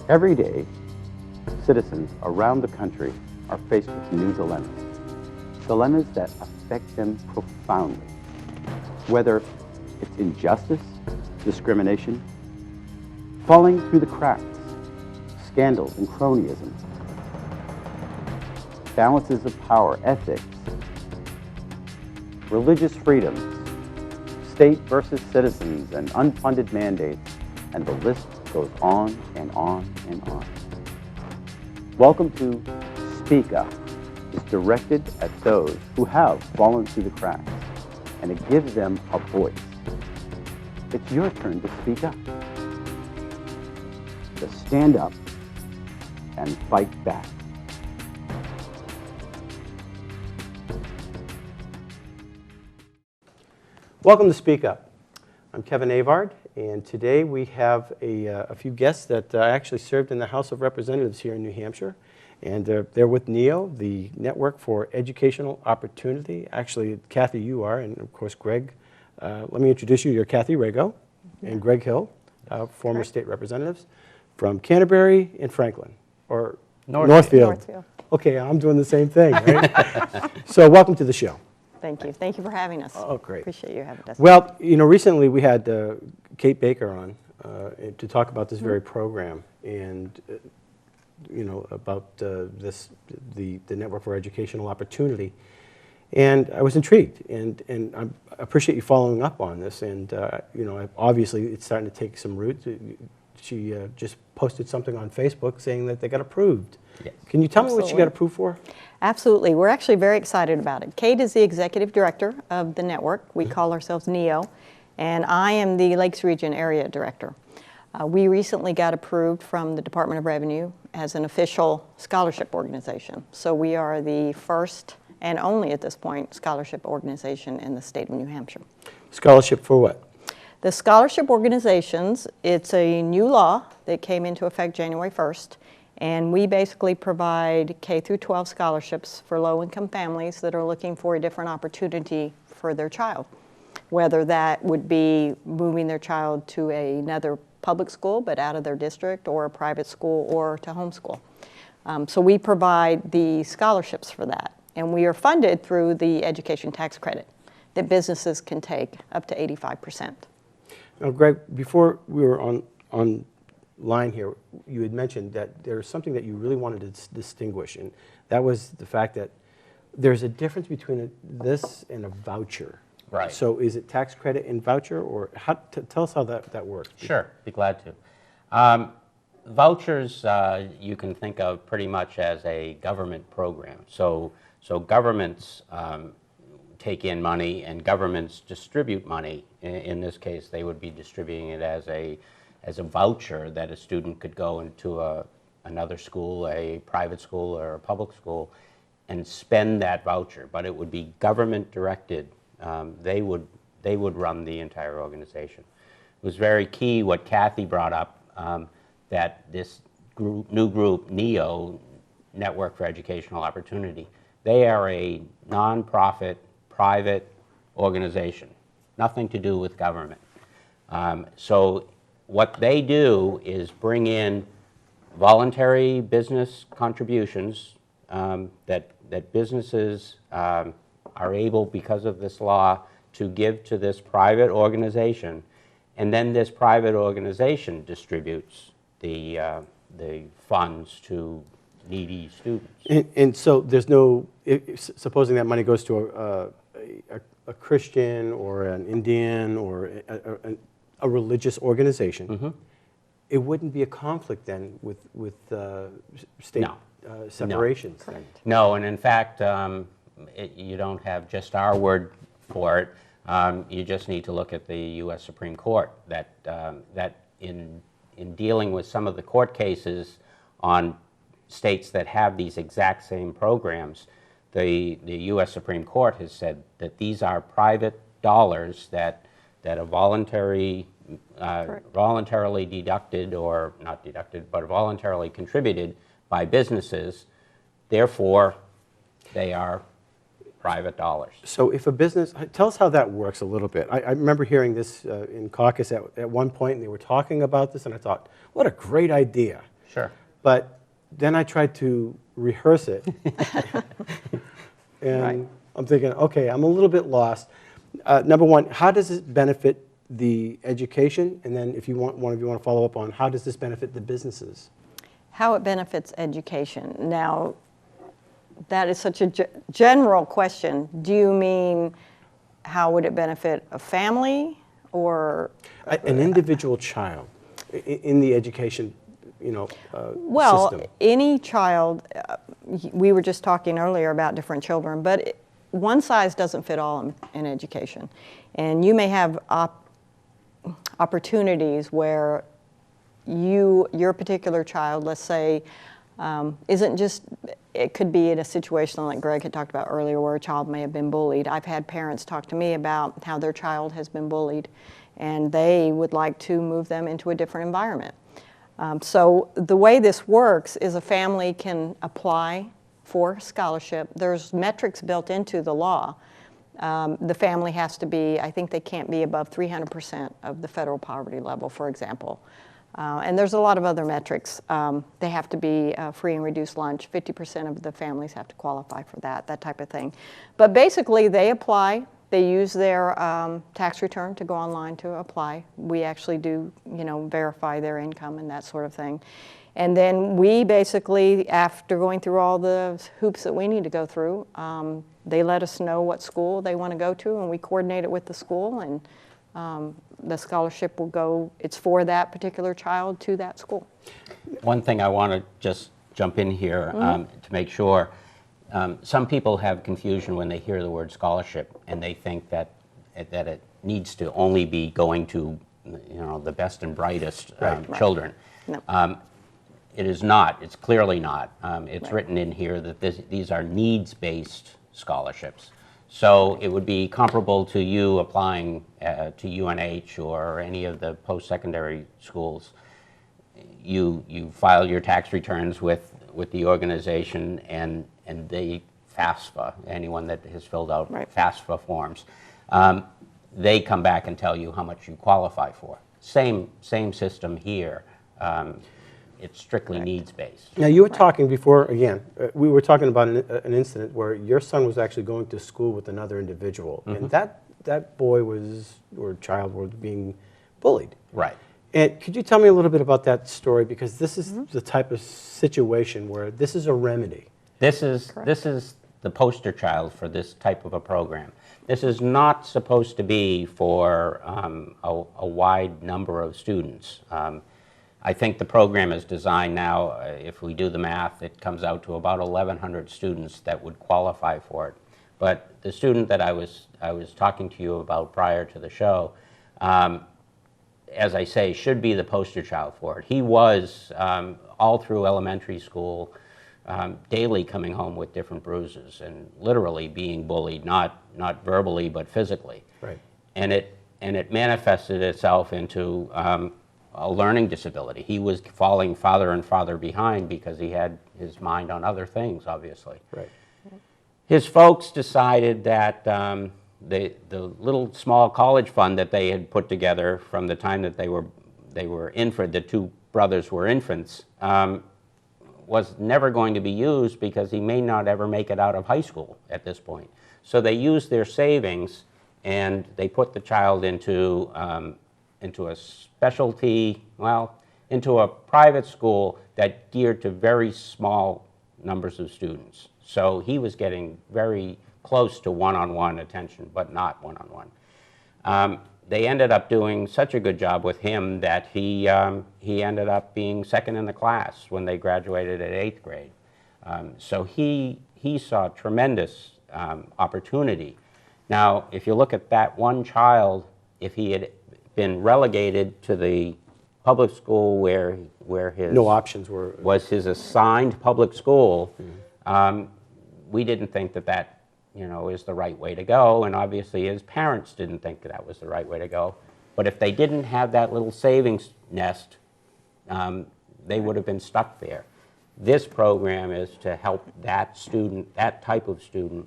Every day, citizens around the country are faced with new dilemmas. Dilemmas that affect them profoundly. Whether it's injustice, discrimination, falling through the cracks, scandal and cronyism, balances of power, ethics, religious freedoms, state versus citizens, and unfunded mandates, and the list goes on and on and on. Welcome to Speak Up. It's directed at those who have fallen through the cracks, and it gives them a voice. It's your turn to speak up, to stand up and fight back. Welcome to Speak Up. I'm Kevin Avard, and today we have a few guests that actually served in the House of Representatives here in New Hampshire. And they're with NEO, the Network for Educational Opportunity. Actually, Kathy, you are, and of course, Greg. Let me introduce you. You're Kathy Rago and Greg Hill, former state representatives from Canterbury and Franklin, or Northfield. Okay, I'm doing the same thing, right? So welcome to the show. Thank you. Thank you for having us. Oh, great. Appreciate you having us. Well, you know, recently we had Kate Baker on to talk about this very program and, you know, about the Network for Educational Opportunity. And I was intrigued, and I appreciate you following up on this. And, you know, obviously it's starting to take some root. She just posted something on Facebook saying that they got approved. Yes. Can you tell me what she got approved for? Absolutely. We're actually very excited about it. Kate is the executive director of the network. We call ourselves NEO, and I am the Lakes Region area director. We recently got approved from the Department of Revenue as an official scholarship organization. So we are the first and only at this point scholarship organization in the state of New Hampshire. Scholarship for what? The scholarship organizations, it's a new law that came into effect January 1st. And we basically provide K through 12 scholarships for low-income families that are looking for a different opportunity for their child, whether that would be moving their child to another public school but out of their district, or a private school, or to homeschool. So we provide the scholarships for that. And we are funded through the education tax credit that businesses can take up to 85%. Now, Greg, before we were on line here, you had mentioned that there's something that you really wanted to distinguish, and that was the fact that there's a difference between this and a voucher. Right. So is it tax credit and voucher, or tell us how that works? Sure, be glad to. Vouchers you can think of pretty much as a government program. So governments take in money, and governments distribute money. In this case, they would be distributing it as a voucher that a student could go into another school, a private school or a public school, and spend that voucher. But it would be government directed. They would run the entire organization. It was very key what Kathy brought up, that this new group, NEO, Network for Educational Opportunity, they are a nonprofit, private organization, nothing to do with government. So what they do is bring in voluntary business contributions that businesses are able, because of this law, to give to this private organization, and then this private organization distributes the funds to needy students. And so there's no, supposing that money goes to a Christian or an Indian or a religious organization, it wouldn't be a conflict then with state separations. No. No, and in fact, you don't have just our word for it. You just need to look at the U.S. Supreme Court, that in dealing with some of the court cases on states that have these exact same programs, the U.S. Supreme Court has said that these are private dollars that are voluntarily deducted, or not deducted, but voluntarily contributed by businesses. Therefore, they are private dollars. So if a business, tell us how that works a little bit. I remember hearing this in caucus at one point, and they were talking about this, and I thought, what a great idea. Sure. But then I tried to rehearse it. And Right. I'm thinking, okay, I'm a little bit lost. Number one, how does it benefit the education? And then if you want, one of you want to follow up on how does this benefit the businesses? How it benefits education. Now, that is such a general question. Do you mean how would it benefit a family or? An individual child in the education, Well, system. any child, we were just talking earlier about different children, but one size doesn't fit all in education. And you may have opportunities where your particular child, let's say, isn't just, it could be in a situation like Greg had talked about earlier where a child may have been bullied. I've had parents talk to me about how their child has been bullied and they would like to move them into a different environment. So the way this works is a family can apply for scholarship. There's metrics built into the law. The family has to be, I think they can't be above 300% of the federal poverty level, for example. And there's a lot of other metrics. They have to be free and reduced lunch. 50% of the families have to qualify for that type of thing. But basically, they apply. They use their tax return to go online to apply. We actually do, verify their income and that sort of thing. And then we basically, after going through all the hoops that we need to go through, they let us know what school they want to go to, and we coordinate it with the school, and the scholarship will go, it's for that particular child to that school. One thing I want to just jump in here to make sure. Some people have confusion when they hear the word scholarship, and they think that it needs to only be going to the best and brightest children. No. It is not. It's clearly not. It's written in here that these are needs-based scholarships. So it would be comparable to you applying to UNH or any of the post-secondary schools. You file your tax returns with the organization, and they FAFSA, anyone that has filled out FAFSA forms, they come back and tell you how much you qualify for. Same system here. It's strictly needs-based. Now, you were talking before, again, we were talking about an incident where your son was actually going to school with another individual, and that boy or child was being bullied. Right. And could you tell me a little bit about that story? Because this is the type of situation where this is a remedy. This is the poster child for this type of a program. This is not supposed to be for a wide number of students. I think the program is designed now, if we do the math, it comes out to about 1,100 students that would qualify for it. But the student that I was talking to you about prior to the show, as I say, should be the poster child for it. He was, all through elementary school, daily coming home with different bruises and literally being bullied, not verbally, but physically. Right. And it manifested itself into a learning disability. He was falling farther and farther behind because he had his mind on other things, obviously. Right. His folks decided that the little small college fund that they had put together from the time that they were infant, the two brothers were infants, was never going to be used because he may not ever make it out of high school at this point. So they used their savings and they put the child into a specialty, into a private school that geared to very small numbers of students. So he was getting very close to one-on-one attention, but not one-on-one. They ended up doing such a good job with him that he ended up being second in the class when they graduated at 8th grade. So he saw tremendous opportunity. Now, if you look at that one child, if he had been relegated to the public school where his No options was his assigned public school, we didn't think that is the right way to go, and obviously his parents didn't think that was the right way to go. But if they didn't have that little savings nest, they would have been stuck there. This program is to help that student, that type of student.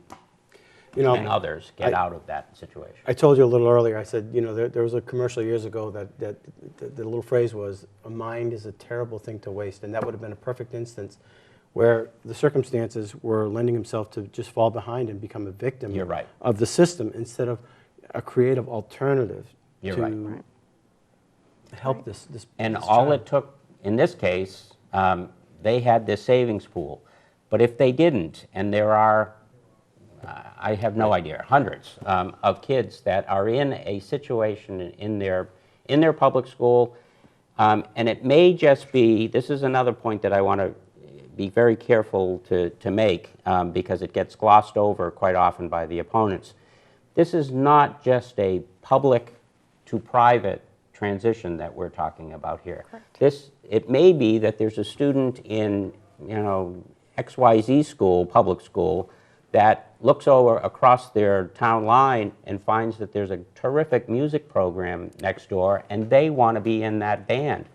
You know, and others get out of that situation. I told you a little earlier, I said, you know, there was a commercial years ago that the little phrase was, a mind is a terrible thing to waste, and that would have been a perfect instance where the circumstances were lending himself to just fall behind and become a victim You're right. of the system instead of a creative alternative You're to right. help this And this all child. it took, in this case, they had this savings pool. But if they didn't, and there are, I have no idea, hundreds of kids that are in a situation in their public school, and it may just be, this is another point that I want to be very careful to make because it gets glossed over quite often by the opponents. This is not just a public to private transition that we're talking about here. Correct. It may be that there's a student in, you know, XYZ school, public school, that looks over across their town line and finds that there's a terrific music program next door and they want to be in that band.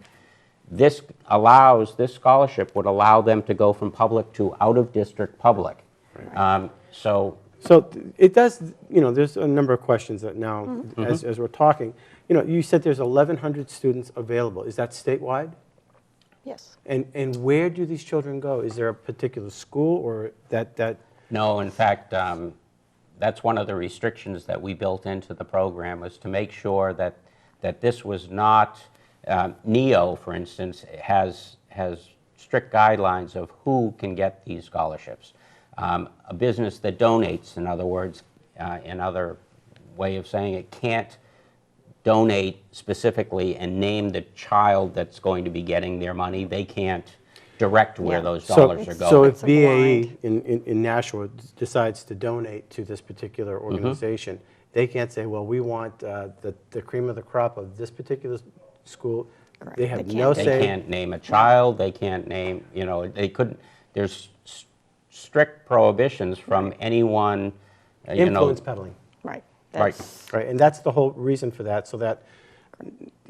This scholarship would allow them to go from public to out-of-district public. So it does, you know, there's a number of questions that now, as we're talking, you know, you said there's 1,100 students available. Is that statewide? Yes. And where do these children go? Is there a particular school or that? no, in fact, that's one of the restrictions that we built into the program, was to make sure that this was not, NEO, for instance, has strict guidelines of who can get these scholarships. A business that donates, in other words, another way of saying it, can't donate specifically and name the child that's going to be getting their money. They can't direct where those dollars are going. So if It's a BAE blind. in Nashua decides to donate to this particular organization, they can't say, well, we want the cream of the crop of this particular school. Correct. They have They no can't. They say. can't name a child, they can't name, you know, they couldn't, there's strict prohibitions from anyone, you know. Influence peddling. Right. Right. That's- Right, and that's the whole reason for that, so that,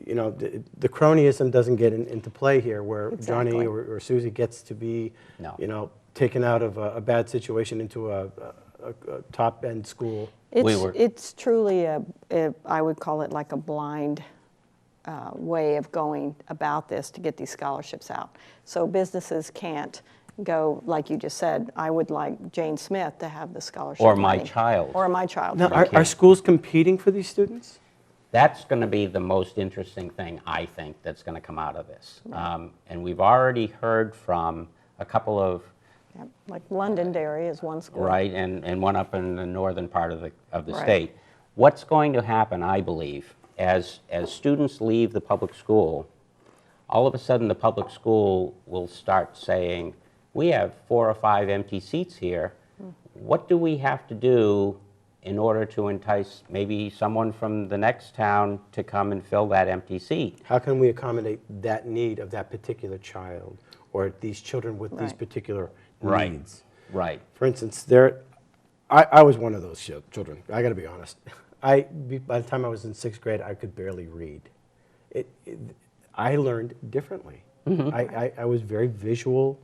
you know, the cronyism doesn't get into play here, where Johnny Exactly. or Susie gets to be, No. you know, taken out of a bad situation into a top-end school. It's truly I would call it like a blind way of going about this to get these scholarships out. So businesses can't go, like you just said, I would like Jane Smith to have the scholarship Or my money. child. Or my child. Now, right. are schools competing for these students? That's going to be the most interesting thing, I think, that's going to come out of this. And we've already heard from a couple of, Yep. Like Londonderry is one school. right, and one up in the northern part of the Right. state. What's going to happen, I believe, as students leave the public school, all of a sudden the public school will start saying, we have 4 or 5 empty seats here. What do we have to do in order to entice maybe someone from the next town to come and fill that empty seat? How can we accommodate that need of that particular child, or these children with these Right. particular Right. needs? Right. For instance, I was one of those children. I got to be honest. By the time I was in 6th grade, I could barely read. I learned differently. I was very visual,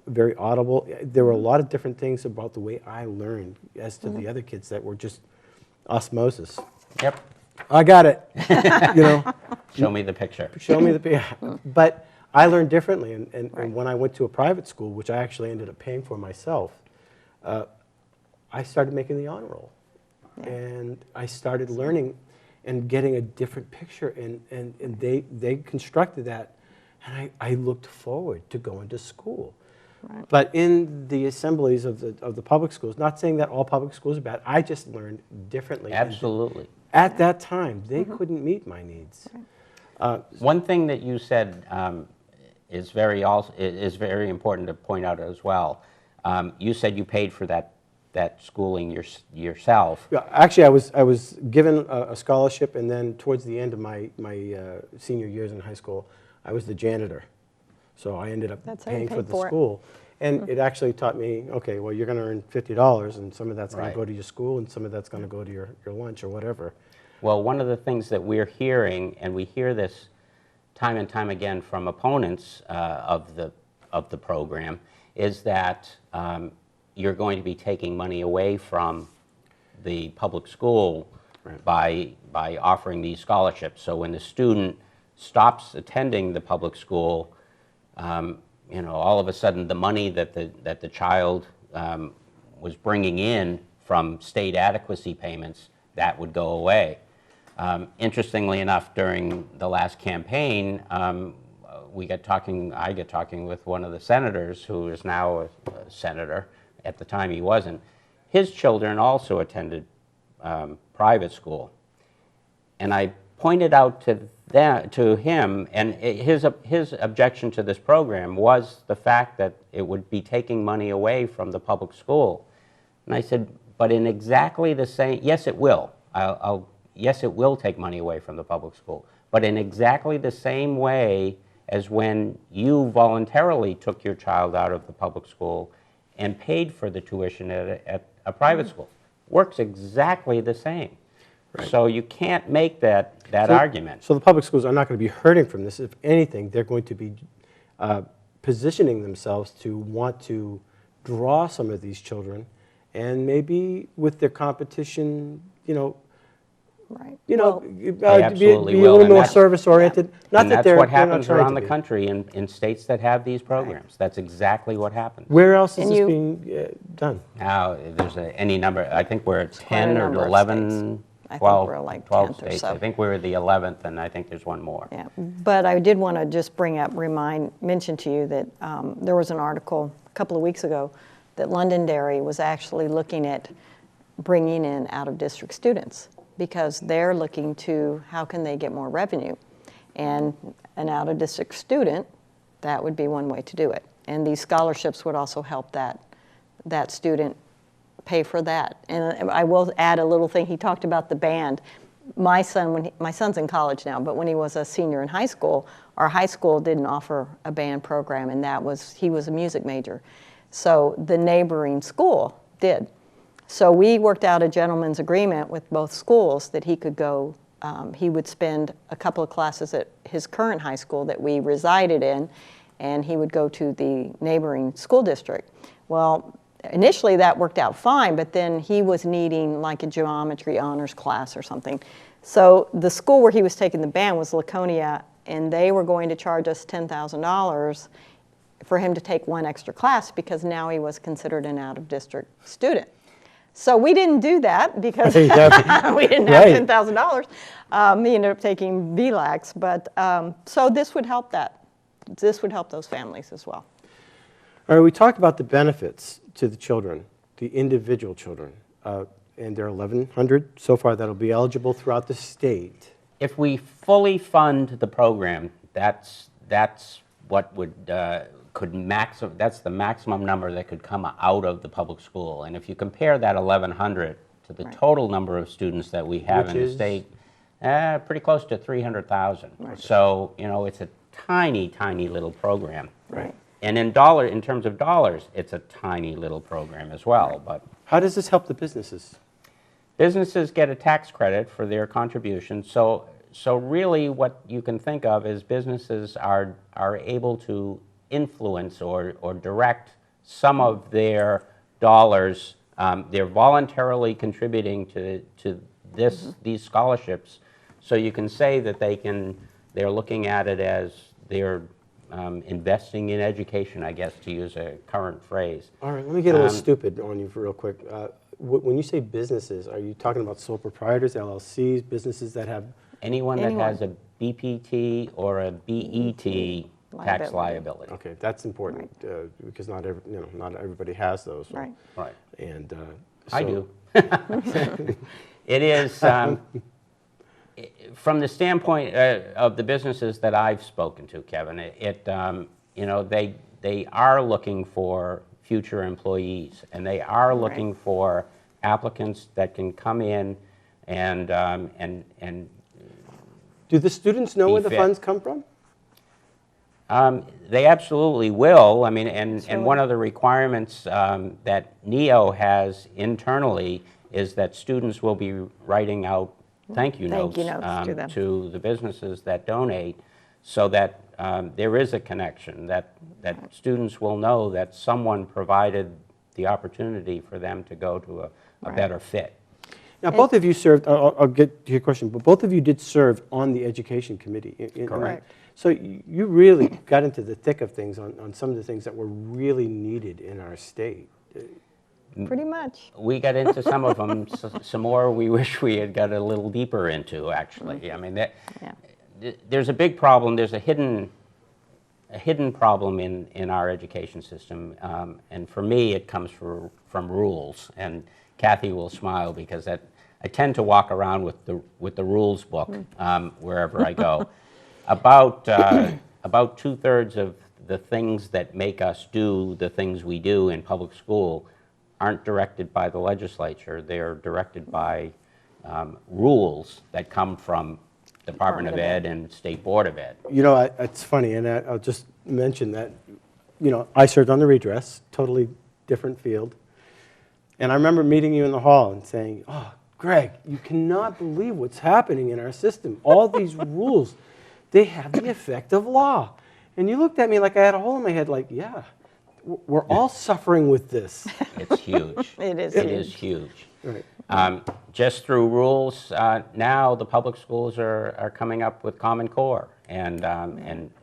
very audible. There were a lot of different things about the way I learned as to the other kids that were just osmosis. Yep. I got it. You know, Show me the picture. show me the. But I learned differently, and when I went to a private school, which I actually ended up paying for myself, I started making the honor roll, and I started learning and getting a different picture, and they constructed that, and I looked forward to going to school. Right. But in the assemblies of the public schools, not saying that all public schools are bad, I just learned differently. And Absolutely. at that time, they couldn't meet my needs. One thing that you said is very important to point out as well. You said you paid for that schooling yourself. Yeah, actually, I was given a scholarship, and then towards the end of my senior years in high school, I was the janitor. So I ended up That's how you paying for paid the for it. school. And it actually taught me, okay, well, you're going to earn $50, and some of that's going Right. to go to your school, and some of that's going to go to your lunch or whatever. Well, one of the things that we're hearing, and we hear this time and time again from opponents of the program, is that you're going to be taking money away from the public school by offering these scholarships. So when the student stops attending the public school, all of a sudden the money that the child was bringing in from state adequacy payments, that would go away. Interestingly enough, during the last campaign, I got talking with one of the senators who is now a senator. At the time he wasn't. His children also attended private school. And I pointed out to him, and his objection to this program was the fact that it would be taking money away from the public school. And I said, but in exactly the same, yes it will. Yes, it will take money away from the public school, but in exactly the same way as when you voluntarily took your child out of the public school and paid for the tuition at a private school. Works exactly the same. Right. So you can't make that argument. So the public schools are not going to be hurting from this. If anything, they're going to be positioning themselves to want to draw some of these children, and maybe with their competition, Right. be a absolutely little will. more service-oriented. Not And that that's what they're not happens trying around to the be. country in states that have these programs. That's exactly what happens. Where else is And this you- being done? Now, there's any number, I think we're at quite a 10 or number of 11, states. I think 12, we're like 12 10th or states. so. I think we're the 11th, and I think there's one more. Yeah, but I did want to just mention to you that there was an article a couple of weeks ago that Londonderry was actually looking at bringing in out-of-district students because they're looking to how can they get more revenue. And an out-of-district student, that would be one way to do it. And these scholarships would also help that student pay for that. And I will add a little thing. He talked about the band. My son's in college now, but when he was a senior in high school, our high school didn't offer a band program, and he was a music major. So the neighboring school did. So we worked out a gentleman's agreement with both schools that he could go, he would spend a couple of classes at his current high school that we resided in, and he would go to the neighboring school district. Well, initially that worked out fine, but then he was needing like a geometry honors class or something. So the school where he was taking the band was Laconia, and they were going to charge us $10,000 for him to take one extra class because now he was considered an out-of-district student. So we didn't do that because we didn't have $10,000. He ended up taking VLAX, but so this would help that. This would help those families as well. All right, we talked about the benefits to the children, the individual children, and there are 1,100 so far that'll be eligible throughout the state. If we fully fund the program, that's what would that's the maximum number that could come out of the public school. And if you compare that 1,100 to the total number of students that we have Which in the is? state, pretty close to 300,000. Right. So it's a tiny, tiny little program. Right. And in terms of dollars, it's a tiny little program as well. Right. But how does this help the businesses? Businesses get a tax credit for their contribution. So really what you can think of is businesses are able to influence or direct some of their dollars. They're voluntarily contributing to these scholarships. So you can say that they're looking at it as they're investing in education, I guess, to use a current phrase. All right, let me get a little stupid on you for real quick. When you say businesses, are you talking about sole proprietors, LLCs, businesses that have... Anyone that has a BPT or a BET tax liability. Okay, that's important because not everybody has those. So. Right. Right. And I do. It is, from the standpoint of the businesses that I've spoken to, Kevin, they are looking for future employees, and they are looking for applicants that can come in and do the students know where the funds come from? They absolutely will. I mean, and one of the requirements that NEO has internally is that students will be writing out thank you notes to the businesses that donate, so that there is a connection, that students will know that someone provided the opportunity for them to go to a better fit. Now, both of you served, I'll get to your question, but both of you did serve on the Education Committee. Correct. So you really got into the thick of things on some of the things that were really needed in our state. Pretty much. We got into some of them, some more we wish we had got a little deeper into, actually. I mean, there's a big problem. There's a hidden problem in our education system, and for me, it comes from rules. And Kathy will smile because I tend to walk around with the rules book wherever I go. About 2/3 of the things that make us do the things we do in public school aren't directed by the legislature. They're directed by rules that come from Department of Ed and State Board of Ed. You know, it's funny, and I'll just mention that, you know, I served on the redress, totally different field. And I remember meeting you in the hall and saying, oh, Greg, you cannot believe what's happening in our system. All these rules, they have the effect of law. And you looked at me like I had a hole in my head, like, yeah, we're all suffering with this. It's huge. It is It huge. is huge. Right. Just through rules, now the public schools are coming up with Common Core. And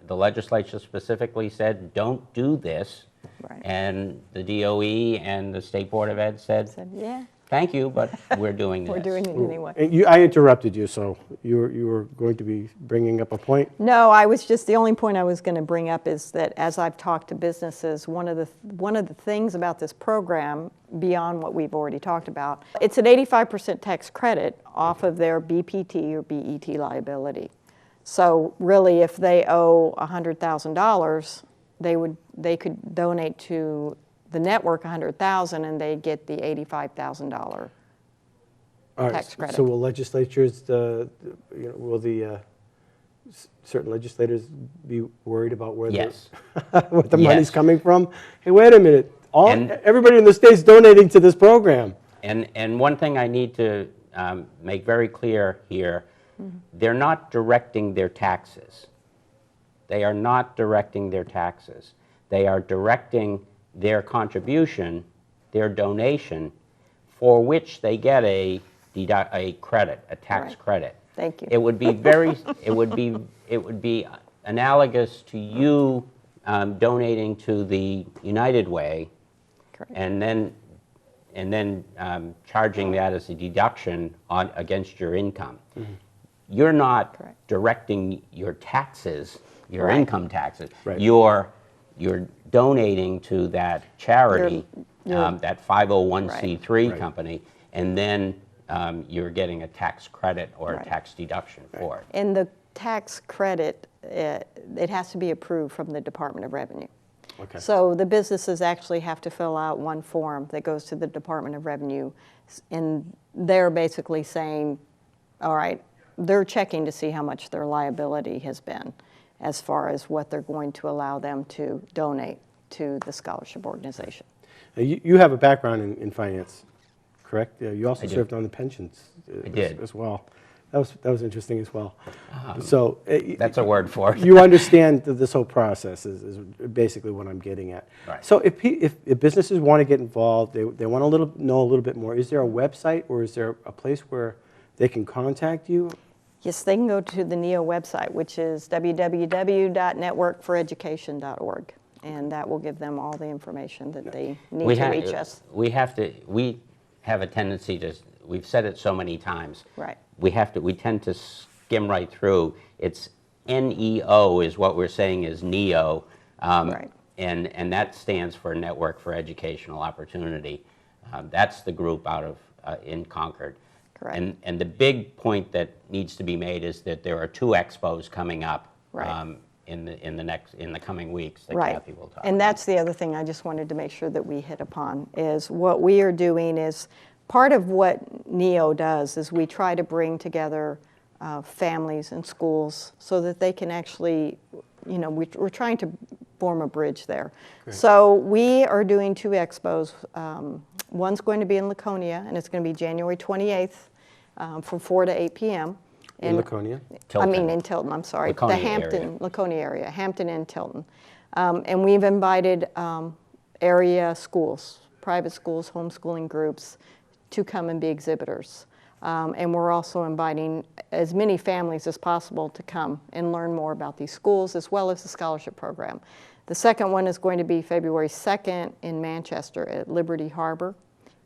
the legislature specifically said, don't do this. Right. And the DOE and the State Board of Ed said, Yeah, thank you, but we're doing this. we're doing it anyway. And I interrupted you, so you were going to be bringing up a point? No, the only point I was going to bring up is that as I've talked to businesses, one of the things about this program, beyond what we've already talked about, it's an 85% tax credit off of their BPT or BET liability. So really, if they owe $100,000, they could donate to the network $100,000 and they get the $85,000 All right, tax credit. so will legislatures, certain legislators be worried about where Yes. what the Yes. money's coming from? Hey, wait a minute, And- everybody in the state's donating to this program. And one thing I need to make very clear here, they're not directing their taxes. They are not directing their taxes. They are directing their contribution, their donation, for which they get a credit, a tax Right. credit. Thank you. It would be it would be analogous to you donating to the United Way, Correct. and then charging that as a deduction against your income. You're not Correct. directing your taxes, your Right. income taxes. Right. You're donating to that charity, You're- that 501c3 Right. company, and then you're getting a tax credit or Right. a tax deduction for it. And the tax credit, it has to be approved from the Department of Revenue. Okay. So the businesses actually have to fill out one form that goes to the Department of Revenue, and they're basically saying, all right, they're checking to see how much their liability has been as far as what they're going to allow them to donate to the scholarship organization. Now, you have a background in finance, correct? You also I do. served on the pensions I did. as well. That was interesting as well. So That's a word for it. you understand that this whole process is basically what I'm getting at. Right. So if businesses want to get involved, they want to know a little bit more, is there a website or is there a place where they can contact you? Yes, they can go to the NEO website, which is www.networkforeducation.org, and that will give them all the information that they need to reach us. We have a tendency to, we've said it so many times. Right. We tend to skim right through. It's NEO is what we're saying is NEO. Right. And that stands for Network for Educational Opportunity. That's the group out of, in Concord. Correct. And the big point that needs to be made is that there are 2 expos coming up Right. in the coming weeks that Right. Kathy will talk And about. that's the other thing I just wanted to make sure that we hit upon, is what we are doing is, part of what NEO does is we try to bring together families and schools so that they can actually, we're trying to form a bridge there. Great. So we are doing 2 expos. One's going to be in Laconia, and it's going to be January 28th from 4 to 8 p.m. In Laconia? Tilton. In Tilton, I'm sorry. Laconia The Hampton, area. Laconia area, Hampton and Tilton. And we've invited area schools, private schools, homeschooling groups to come and be exhibitors. And we're also inviting as many families as possible to come and learn more about these schools as well as the scholarship program. The second one is going to be February 2nd in Manchester at Liberty Harbor.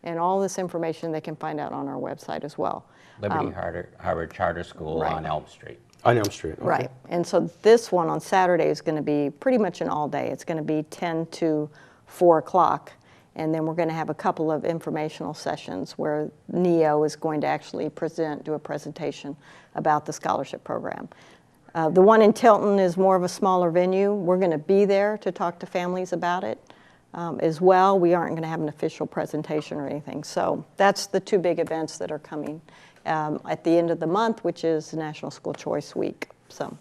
And all this information they can find out on our website as well. Liberty Harbor Charter School right. on Elm Street. On Elm Street. Okay. Right. And so this one on Saturday is going to be pretty much an all day. It's going to be 10 to 4 o'clock. And then we're going to have a couple of informational sessions where NEO is going to actually do a presentation about the scholarship program. The one in Tilton is more of a smaller venue. We're going to be there to talk to families about it as well. We aren't going to have an official presentation or anything. So that's the two big events that are coming at the end of the month, which is National School Choice Week. So.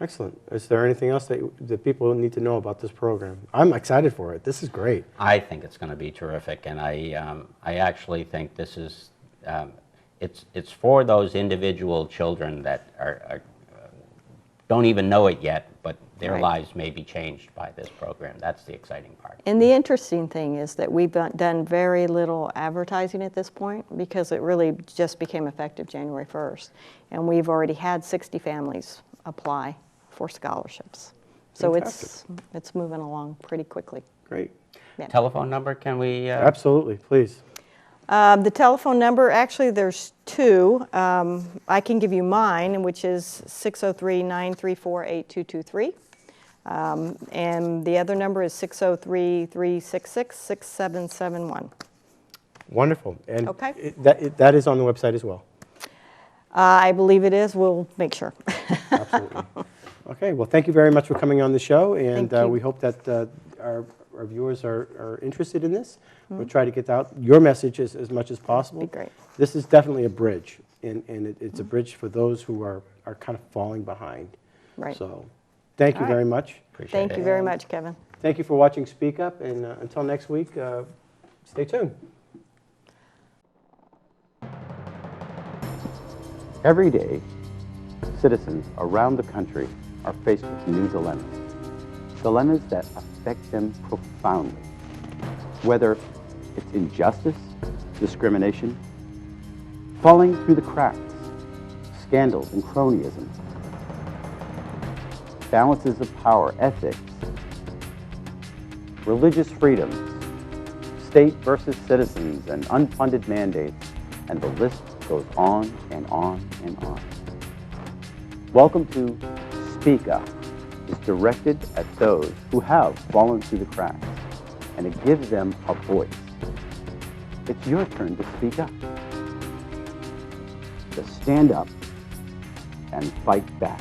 Excellent. Is there anything else that people need to know about this program? I'm excited for it. This is great. I think it's going to be terrific, and I actually think this is it's for those individual children that don't even know it yet, but their right. lives may be changed by this program. That's the exciting part. And the interesting thing is that we've done very little advertising at this point because it really just became effective January 1st. And we've already had 60 families apply for scholarships. So it's moving along pretty quickly. Great. Yeah. Telephone number, can we? Absolutely, please. The telephone number, actually there's two. I can give you mine, which is 603-934-8223. And the other number is 603-366-6771. Wonderful. And Okay. that is on the website as well. I believe it is. We'll make sure. Absolutely. Okay, well, thank you very much for coming on the show, and Thank you. we hope that our viewers are interested in this. We'll try to get out your message as much as possible. Be great. This is definitely a bridge, and it's a bridge for those who are kind of falling behind. Right. So thank you All right. very much. Appreciate Thank it. you very much, Kevin. Thank you for watching Speak Up, and until next week, stay tuned. Every day, citizens around the country are faced with new dilemmas that affect them profoundly. Whether it's injustice, discrimination, falling through the cracks, scandals and cronyism, balances of power, ethics, religious freedoms, state versus citizens, and unfunded mandates, and the list goes on and on and on. Welcome to Speak Up. It's directed at those who have fallen through the cracks, and it gives them a voice. It's your turn to speak up, to stand up and fight back.